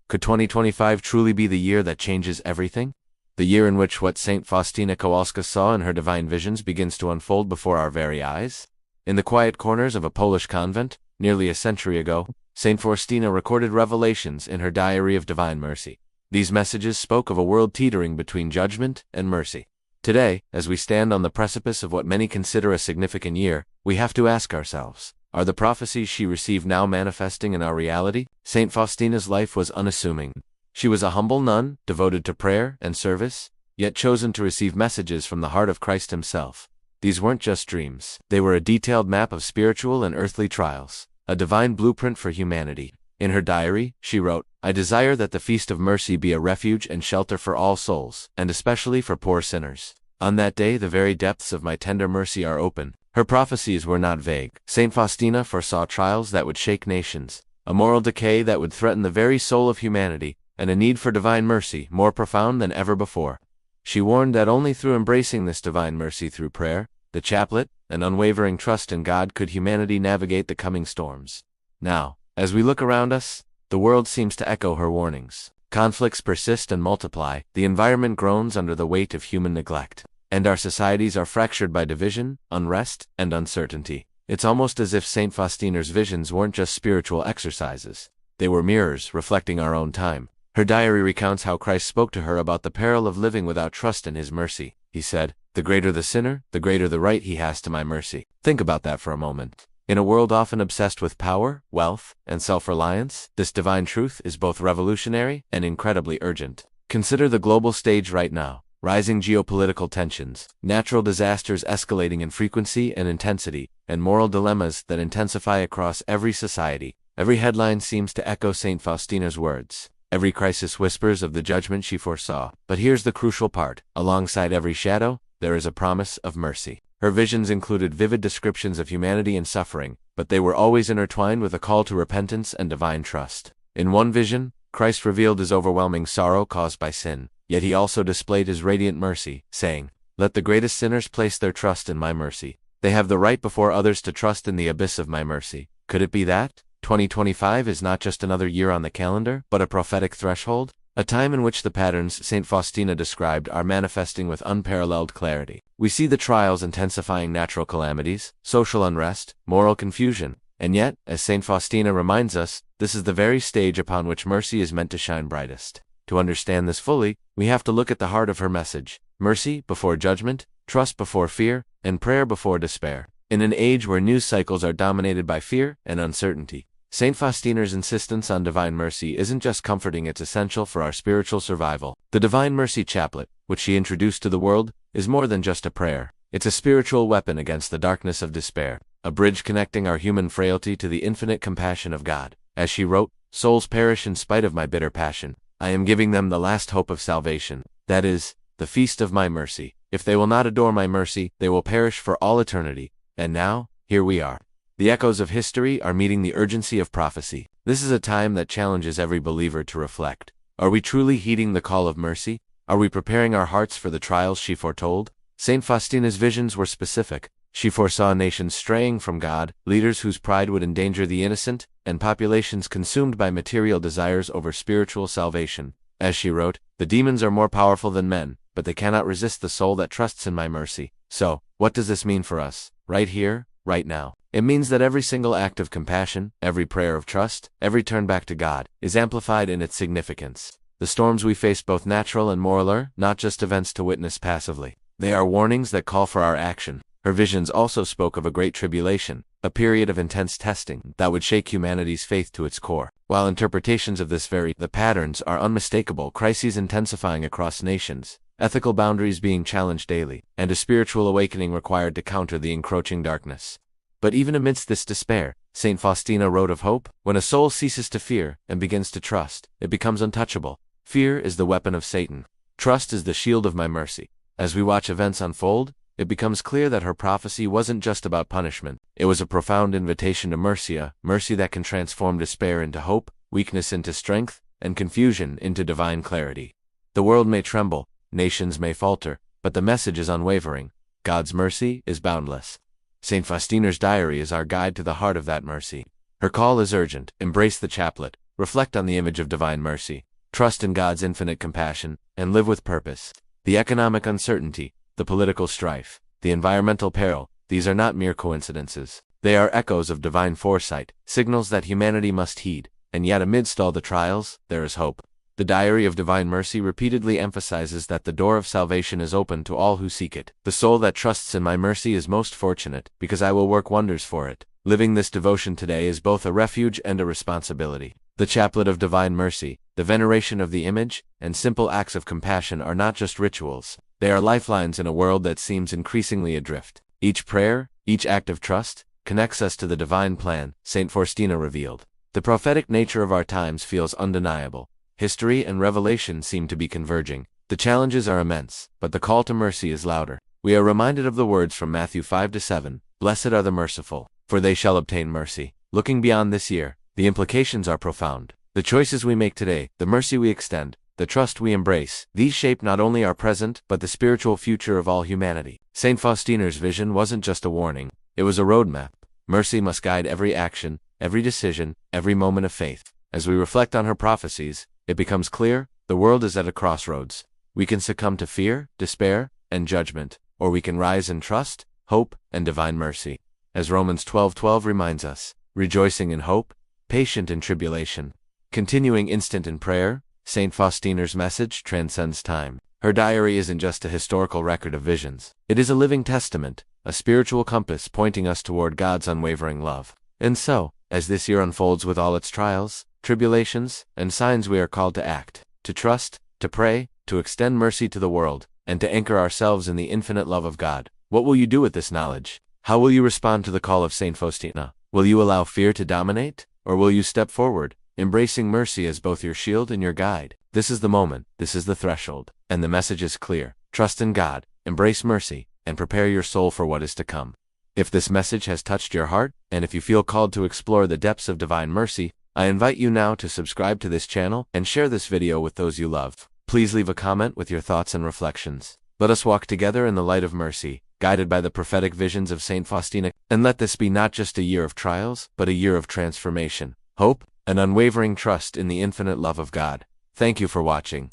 Could 2025 truly be the year that changes everything? The year in which what Saint Faustina Kowalska saw in her divine visions begins to unfold before our very eyes? In the quiet corners of a Polish convent, nearly a century ago, Saint Faustina recorded revelations in her diary of Divine Mercy. These messages spoke of a world teetering between judgment and mercy. Today, as we stand on the precipice of what many consider a significant year, we have to ask ourselves, are the prophecies she received now manifesting in our reality? Saint Faustina's life was unassuming. She was a humble nun, devoted to prayer and service, yet chosen to receive messages from the heart of Christ himself. These weren't just dreams. They were a detailed map of spiritual and earthly trials, a divine blueprint for humanity. In her diary, she wrote, "I desire that the Feast of Mercy be a refuge and shelter for all souls, and especially for poor sinners. On that day the very depths of my tender mercy are open." Her prophecies were not vague. Saint Faustina foresaw trials that would shake nations, a moral decay that would threaten the very soul of humanity, and a need for divine mercy more profound than ever before. She warned that only through embracing this divine mercy through prayer, the chaplet, and unwavering trust in God could humanity navigate the coming storms. Now, as we look around us, the world seems to echo her warnings. Conflicts persist and multiply, the environment groans under the weight of human neglect, and our societies are fractured by division, unrest, and uncertainty. It's almost as if Saint Faustina's visions weren't just spiritual exercises. They were mirrors reflecting our own time. Her diary recounts how Christ spoke to her about the peril of living without trust in his mercy. He said, "The greater the sinner, the greater the right he has to my mercy." Think about that for a moment. In a world often obsessed with power, wealth, and self-reliance, this divine truth is both revolutionary and incredibly urgent. Consider the global stage right now. Rising geopolitical tensions, natural disasters escalating in frequency and intensity, and moral dilemmas that intensify across every society. Every headline seems to echo Saint Faustina's words. Every crisis whispers of the judgment she foresaw. But here's the crucial part. Alongside every shadow, there is a promise of mercy. Her visions included vivid descriptions of humanity and suffering, but they were always intertwined with a call to repentance and divine trust. In one vision, Christ revealed his overwhelming sorrow caused by sin, yet he also displayed his radiant mercy, saying, "Let the greatest sinners place their trust in my mercy. They have the right before others to trust in the abyss of my mercy." Could it be that 2025 is not just another year on the calendar, but a prophetic threshold? A time in which the patterns Saint Faustina described are manifesting with unparalleled clarity. We see the trials intensifying natural calamities, social unrest, moral confusion. And yet, as Saint Faustina reminds us, this is the very stage upon which mercy is meant to shine brightest. To understand this fully, we have to look at the heart of her message: mercy before judgment, trust before fear, and prayer before despair. In an age where news cycles are dominated by fear and uncertainty, Saint Faustina's insistence on divine mercy isn't just comforting, it's essential for our spiritual survival. The Divine Mercy Chaplet, which she introduced to the world, is more than just a prayer. It's a spiritual weapon against the darkness of despair, a bridge connecting our human frailty to the infinite compassion of God. As she wrote, "Souls perish in spite of my bitter passion. I am giving them the last hope of salvation, that is, the feast of my mercy. If they will not adore my mercy, they will perish for all eternity." And now, here we are. The echoes of history are meeting the urgency of prophecy. This is a time that challenges every believer to reflect. Are we truly heeding the call of mercy? Are we preparing our hearts for the trials she foretold? Saint Faustina's visions were specific. She foresaw nations straying from God, leaders whose pride would endanger the innocent, and populations consumed by material desires over spiritual salvation. As she wrote, "The demons are more powerful than men, but they cannot resist the soul that trusts in my mercy." So, what does this mean for us, right here, right now? It means that every single act of compassion, every prayer of trust, every turn back to God, is amplified in its significance. The storms we face, both natural and moral, are not just events to witness passively. They are warnings that call for our action. Her visions also spoke of a great tribulation, a period of intense testing that would shake humanity's faith to its core. While interpretations of this vary, the patterns are unmistakable: crises intensifying across nations, ethical boundaries being challenged daily, and a spiritual awakening required to counter the encroaching darkness. But even amidst this despair, Saint Faustina wrote of hope. When a soul ceases to fear and begins to trust, it becomes untouchable. Fear is the weapon of Satan. Trust is the shield of my mercy. As we watch events unfold, it becomes clear that her prophecy wasn't just about punishment. It was a profound invitation to mercy, a mercy that can transform despair into hope, weakness into strength, and confusion into divine clarity. The world may tremble, nations may falter, but the message is unwavering. God's mercy is boundless. Saint Faustina's diary is our guide to the heart of that mercy. Her call is urgent: embrace the chaplet, reflect on the image of divine mercy, trust in God's infinite compassion, and live with purpose. The economic uncertainty, the political strife, the environmental peril, these are not mere coincidences. They are echoes of divine foresight, signals that humanity must heed, and yet amidst all the trials, there is hope. The Diary of Divine Mercy repeatedly emphasizes that the door of salvation is open to all who seek it. The soul that trusts in my mercy is most fortunate, because I will work wonders for it. Living this devotion today is both a refuge and a responsibility. The Chaplet of Divine Mercy, the veneration of the image, and simple acts of compassion are not just rituals. They are lifelines in a world that seems increasingly adrift. Each prayer, each act of trust, connects us to the divine plan, Saint Faustina revealed. The prophetic nature of our times feels undeniable. History and revelation seem to be converging. The challenges are immense, but the call to mercy is louder. We are reminded of the words from Matthew 5-7, "Blessed are the merciful, for they shall obtain mercy." Looking beyond this year, the implications are profound. The choices we make today, the mercy we extend, the trust we embrace, these shape not only our present, but the spiritual future of all humanity. Saint Faustina's vision wasn't just a warning, it was a roadmap. Mercy must guide every action, every decision, every moment of faith. As we reflect on her prophecies, it becomes clear, the world is at a crossroads. We can succumb to fear, despair, and judgment, or we can rise in trust, hope, and divine mercy. As Romans 12:12 reminds us, rejoicing in hope, patient in tribulation, continuing instant in prayer, Saint Faustina's message transcends time. Her diary isn't just a historical record of visions. It is a living testament, a spiritual compass pointing us toward God's unwavering love. And so, as this year unfolds with all its trials, tribulations, and signs, we are called to act, to trust, to pray, to extend mercy to the world, and to anchor ourselves in the infinite love of God. What will you do with this knowledge? How will you respond to the call of Saint Faustina? Will you allow fear to dominate? Or will you step forward, embracing mercy as both your shield and your guide? This is the moment, this is the threshold, and the message is clear. Trust in God, embrace mercy, and prepare your soul for what is to come. If this message has touched your heart, and if you feel called to explore the depths of divine mercy, I invite you now to subscribe to this channel and share this video with those you love. Please leave a comment with your thoughts and reflections. Let us walk together in the light of mercy, guided by the prophetic visions of Saint Faustina, and let this be not just a year of trials, but a year of transformation, hope, and unwavering trust in the infinite love of God. Thank you for watching.